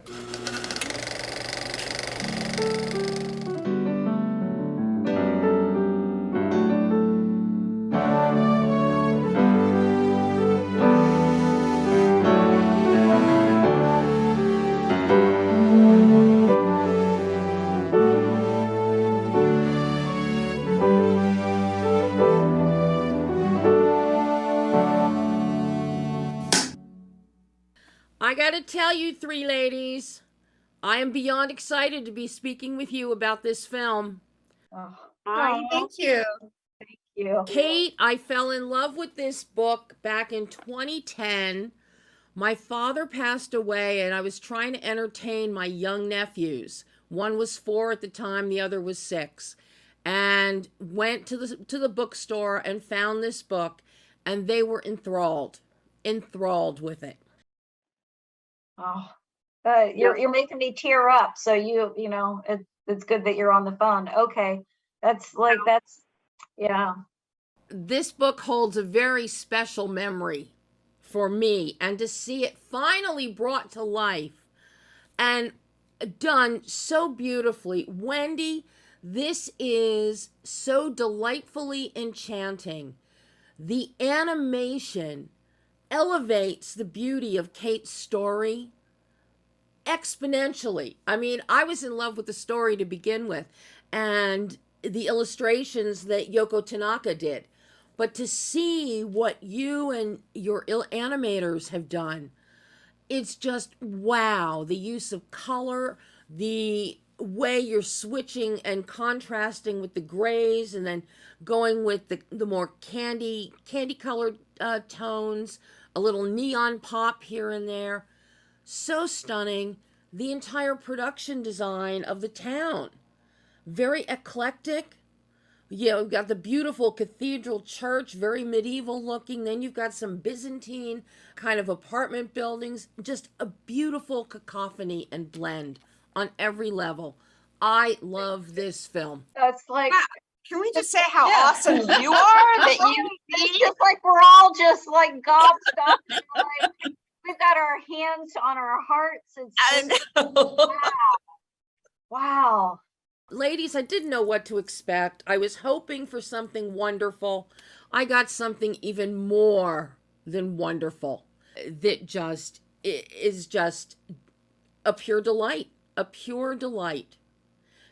I gotta tell you three ladies, I am beyond excited to be speaking with you about this film. Oh, Thank you. thank you. Kate, I fell in love with this book back in 2010. My father passed away and I was trying to entertain my young nephews. One was 4 at the time, the other was 6. And went to the bookstore and found this book, and they were enthralled with it. Oh, you're making me tear up. So you know, it's good that you're on the phone. Okay, that's yeah. This book holds a very special memory for me, and to see it finally brought to life and done so beautifully. Wendy, this is so delightfully enchanting. The animation elevates the beauty of Kate's story exponentially. I mean, I was in love with the story to begin with, and the illustrations that Yoko Tanaka did. But to see what you and your animators have done, it's just wow. The use of color, the way you're switching and contrasting with the grays and then going with the more candy colored tones, a little neon pop here and there. So stunning. The entire production design of the town, very eclectic. You've got the beautiful cathedral church, very medieval looking. Then you've got some Byzantine kind of apartment buildings. Just a beautiful cacophony and blend on every level. I love this film. That's like, Can we just say how awesome you are that you it's just like we're all just like gobsmacked. Like, we've got our hands on our hearts. It's just, wow. Ladies, I didn't know what to expect. I was hoping for something wonderful. I got something even more than wonderful. That just is just a pure delight. A pure delight.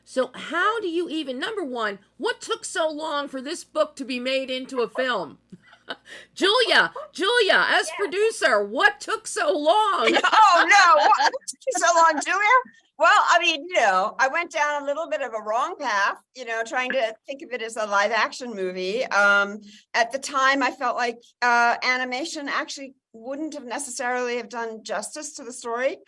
So how do you even, number one, what took so long for this book to be made into a film? Julia, as producer, what took so long? Oh no, what took you so long, Julia? Well, I mean, I went down a little bit of a wrong path, trying to think of it as a live action movie. At the time, I felt like animation actually wouldn't have necessarily have done justice to the story.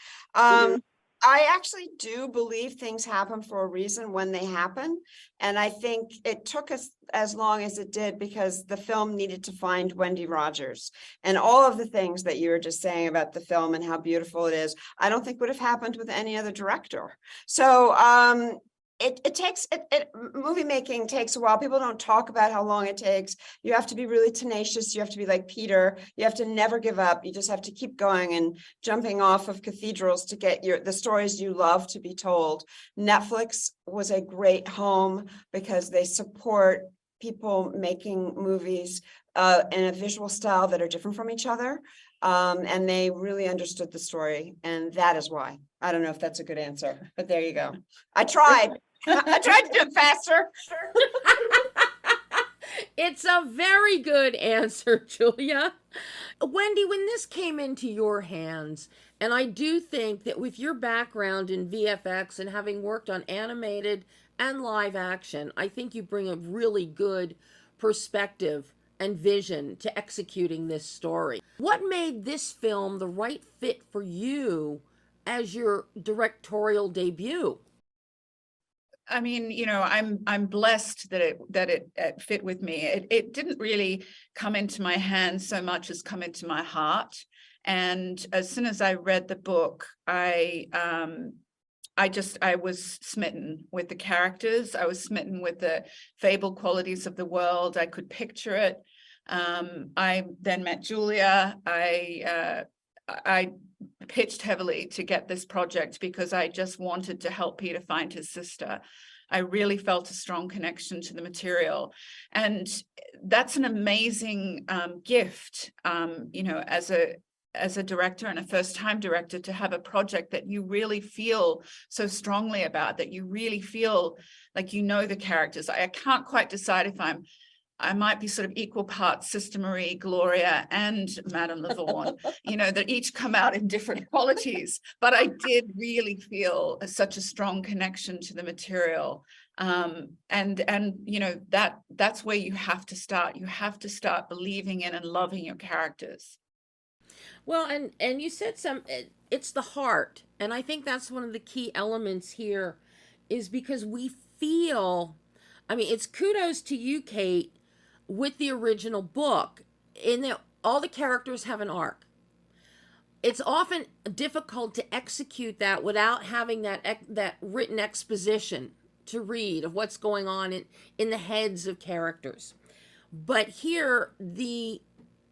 I actually do believe things happen for a reason when they happen. And I think it took us as long as it did because the film needed to find Wendy Rogers. And all of the things that you were just saying about the film and how beautiful it is, I don't think would have happened with any other director. So movie making takes a while. People don't talk about how long it takes. You have to be really tenacious. You have to be like Peter. You have to never give up. You just have to keep going and jumping off of cathedrals to get the stories you love to be told. Netflix was a great home because they support people making movies in a visual style that are different from each other. And they really understood the story. And that is why. I don't know if that's a good answer, but there you go. I tried. I tried to do it faster. It's a very good answer, Julia. Wendy, when this came into your hands, and I do think that with your background in VFX and having worked on animated and live action, I think you bring a really good perspective and vision to executing this story. What made this film the right fit for you as your directorial debut? I mean, I'm blessed that it fit with me. It didn't really come into my hands so much as come into my heart. And as soon as I read the book, I was smitten with the characters. I was smitten with the fable qualities of the world. I could picture it. I then met Julia. I pitched heavily to get this project because I just wanted to help Peter find his sister. I really felt a strong connection to the material. And that's an amazing gift, as a director and a first-time director, to have a project that you really feel so strongly about, that you really feel like you know the characters. I can't quite decide if I might be sort of equal parts Sister Marie, Gloria, and Madame Lavaughn, that each come out in different qualities. But I did really feel such a strong connection to the material. That's where you have to start. You have to start believing in and loving your characters. Well, and you said it's the heart. And I think that's one of the key elements here, is because we feel, I mean, it's kudos to you, Kate, with the original book, in that all the characters have an arc. It's often difficult to execute that without having that written exposition to read of what's going on in the heads of characters. But here, the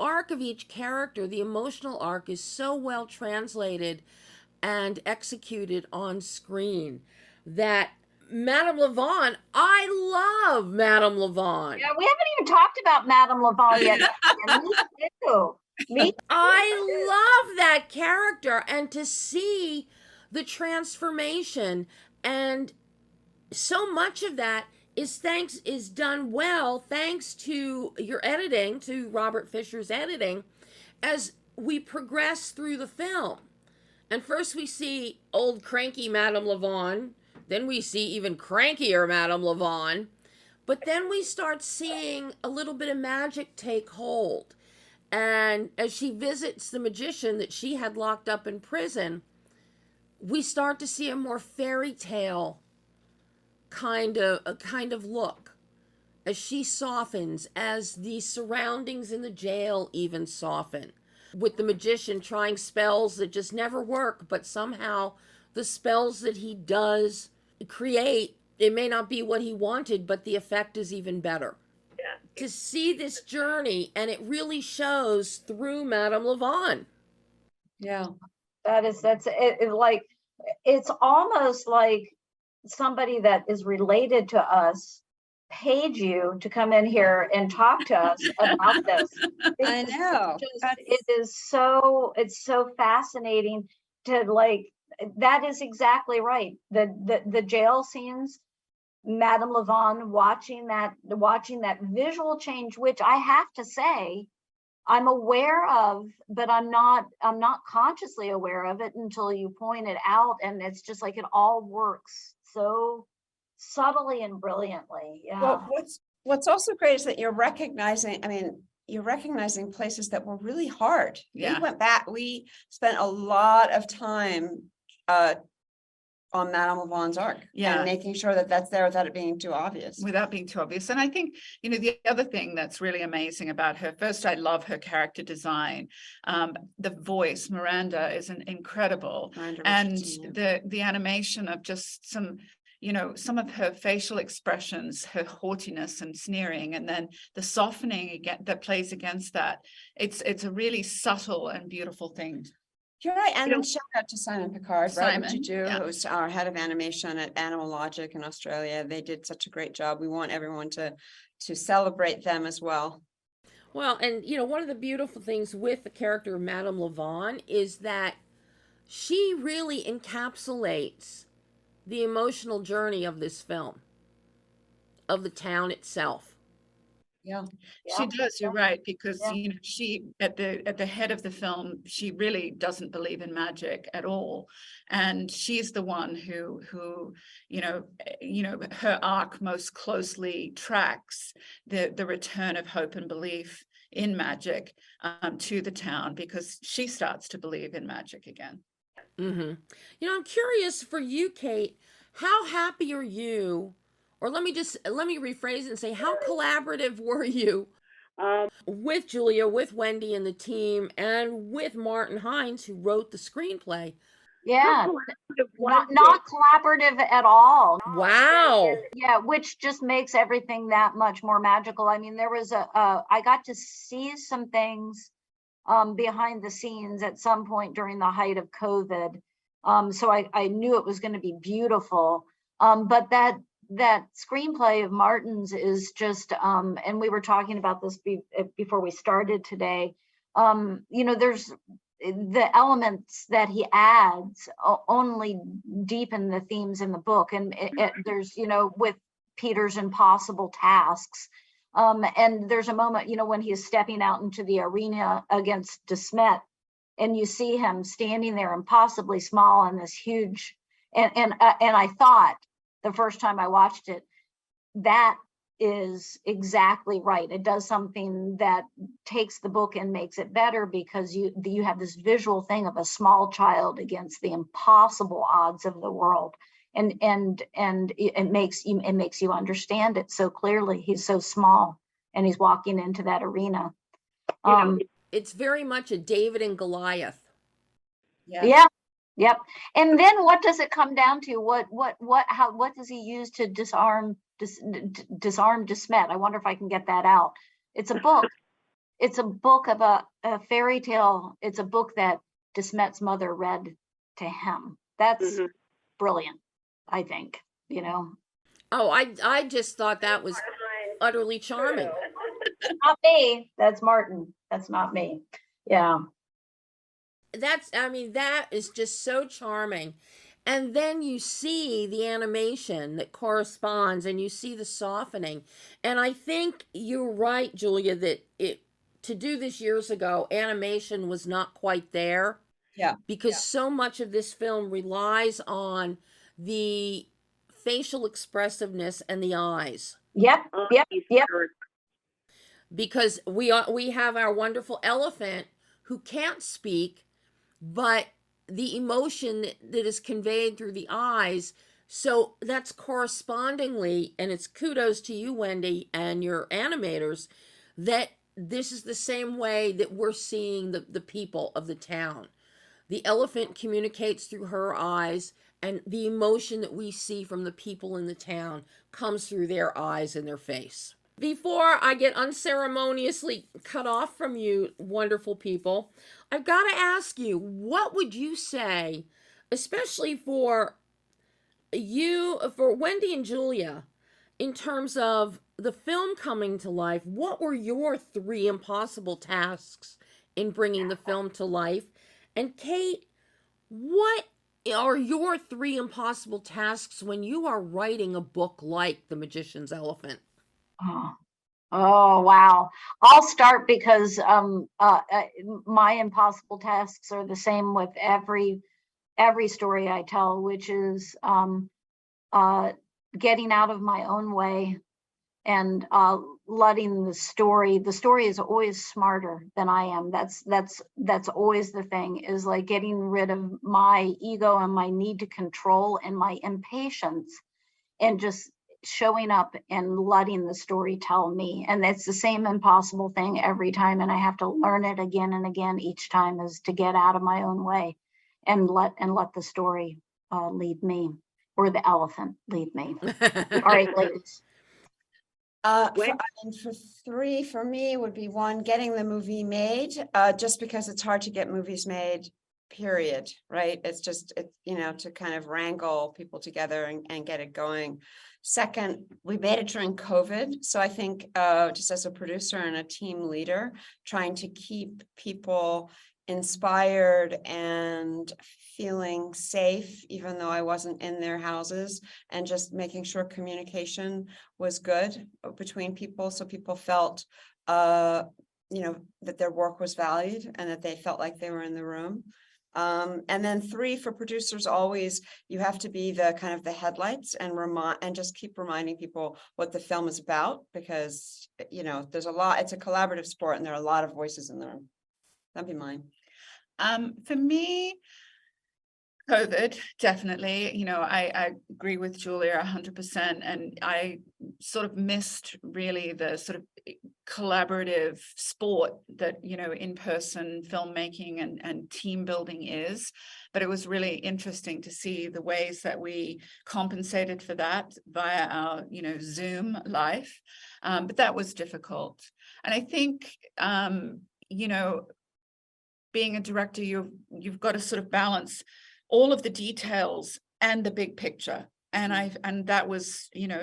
arc of each character, the emotional arc, is so well translated and executed on screen that Madame Lavaughn, I love Madame Lavaughn. Yeah, we haven't even talked about Madame Lavaughn yet. Me too. Me I love that character, and to see the transformation, and so much of that is done well thanks to your editing, to Robert Fisher's editing, as we progress through the film. And first we see old cranky Madame Lavaughn, then we see even crankier Madame Lavaughn, but then we start seeing a little bit of magic take hold. And as she visits the magician that she had locked up in prison, we start to see a more fairy tale kind of look as she softens, as the surroundings in the jail even soften, with the magician trying spells that just never work, but somehow the spells that he does create, it may not be what he wanted, but the effect is even better. Yeah. To see this journey, and it really shows through Madame Lavaughn. Yeah. that's like, it's almost like somebody that is related to us paid you to come in here and talk to us about this. I know. It's so fascinating to, like, that is exactly right. The jail scenes, Madame Lavaughn watching that visual change, which I have to say I'm aware of, but I'm not consciously aware of it until you point it out. And it's just like, it all works so subtly and brilliantly. Yeah. Well, what's also great is that you're recognizing places that were really hard. Yeah. We spent a lot of time on Madame Lavaughn's arc, and making sure that that's there without it being too obvious. And I think, the other thing that's really amazing about her, first, I love her character design. The voice, Miranda, is incredible. And the animation of just some of her facial expressions, her haughtiness and sneering, and then the softening again that plays against that. It's a really subtle and beautiful thing. You're right, and shout out to Simon Picard, Simon, who's our head of animation at Animal Logic in Australia. They did such a great job. We want everyone to celebrate them as well. Well, and one of the beautiful things with the character of Madame Lavaughn is that she really encapsulates the emotional journey of this film, of the town itself. Yeah, She does. You're right, because she at the head of the film, she really doesn't believe in magic at all, and she's the one who her arc most closely tracks the return of hope and belief in magic to the town, because she starts to believe in magic again. Mm-hmm. I'm curious for you, Kate, how happy are you? Or let me rephrase it and say, how collaborative were you with Julia, with Wendy and the team, and with Martin Hines, who wrote the screenplay? Yeah, not collaborative at all. Wow. Yeah, which just makes everything that much more magical. I mean, there was I got to see some things behind the scenes at some point during the height of COVID. So I knew it was going to be beautiful. But that screenplay of Martin's is just, and we were talking about this before we started today. There's the elements that he adds only deepen the themes in the book. And there's, with Peter's impossible tasks. And there's a moment, when he's stepping out into the arena against DeSmet, and you see him standing there impossibly small and this huge, and I thought the first time I watched it, that is exactly right. It does something that takes the book and makes it better, because you have this visual thing of a small child against the impossible odds of the world. And it makes you understand it so clearly. He's so small and he's walking into that arena. It's very much a David and Goliath. Yeah. Yep. And then what does it come down to? What does he use to disarm DeSmet? I wonder if I can get that out. It's a book. It's a book of a fairy tale. It's a book that DeSmet's mother read to him. That's brilliant, I think, Oh, I just thought that was utterly charming. Not me. That's Martin. That's not me. Yeah. That is just so charming. And then you see the animation that corresponds, and you see the softening. And I think you're right, Julia, that to do this years ago, animation was not quite there. Yeah. Because so much of this film relies on the facial expressiveness and the eyes. Yep. Because we have our wonderful elephant who can't speak, but the emotion that is conveyed through the eyes. So that's correspondingly, and it's kudos to you, Wendy, and your animators, that this is the same way that we're seeing the people of the town. The elephant communicates through her eyes, and the emotion that we see from the people in the town comes through their eyes and their face. Before I get unceremoniously cut off from you, wonderful people, I've got to ask you, what would you say, especially for Wendy and Julia, in terms of the film coming to life? What were your 3 impossible tasks in bringing the film to life? And Kate, what are your 3 impossible tasks when you are writing a book like The Magician's Elephant? Oh, wow. I'll start, because my impossible tasks are the same with every story I tell, which is getting out of my own way and letting the story is always smarter than I am. That's always the thing, is like getting rid of my ego and my need to control and my impatience, and just showing up and letting the story tell me. And it's the same impossible thing every time, and I have to learn it again and again each time, is to get out of my own way and let the story lead me, or the elephant lead me. All right, ladies. For 3, for me, would be 1, getting the movie made, just because it's hard to get movies made, period, right? It's just, to kind of wrangle people together and get it going. 2nd, we made it during COVID. So I think just as a producer and a team leader, trying to keep people inspired and feeling safe, even though I wasn't in their houses, and just making sure communication was good between people, so people felt, that their work was valued and that they felt like they were in the room. And then 3, for producers, always, you have to be the kind of the headlights and just keep reminding people what the film is about, because, there's a lot, it's a collaborative sport and there are a lot of voices in the room. That'd be mine. For me, COVID, definitely. I agree with Julia 100%, and I sort of missed really the sort of collaborative sport that, in-person filmmaking and team building is. But it was really interesting to see the ways that we compensated for that via our, Zoom life. But that was difficult. And I think, being a director, you've got to sort of balance all of the details and the big picture. And that was, you know,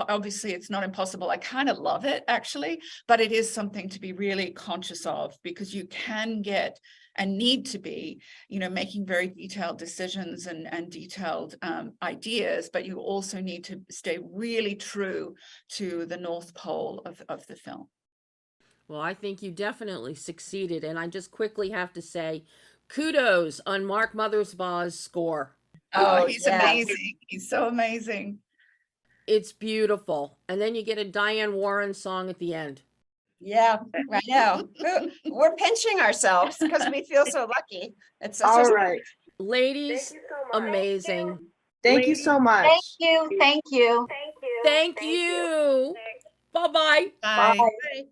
obviously it's not impossible. I kind of love it actually, but it is something to be really conscious of, because you can get and need to be, you know, making very detailed decisions and detailed ideas, but you also need to stay really true to the North Pole of the film. Well, I think you definitely succeeded. And I just quickly have to say kudos on Mark Mothersbaugh's score. Oh, he's yes. amazing. He's so amazing. It's beautiful. And then you get a Diane Warren song at the end. Yeah, I know. We're pinching ourselves because we feel so lucky. It's such All a right. Ladies, amazing. Thank you so much. Thank you, thank you. Thank you. Bye-bye. Bye. Bye. Bye.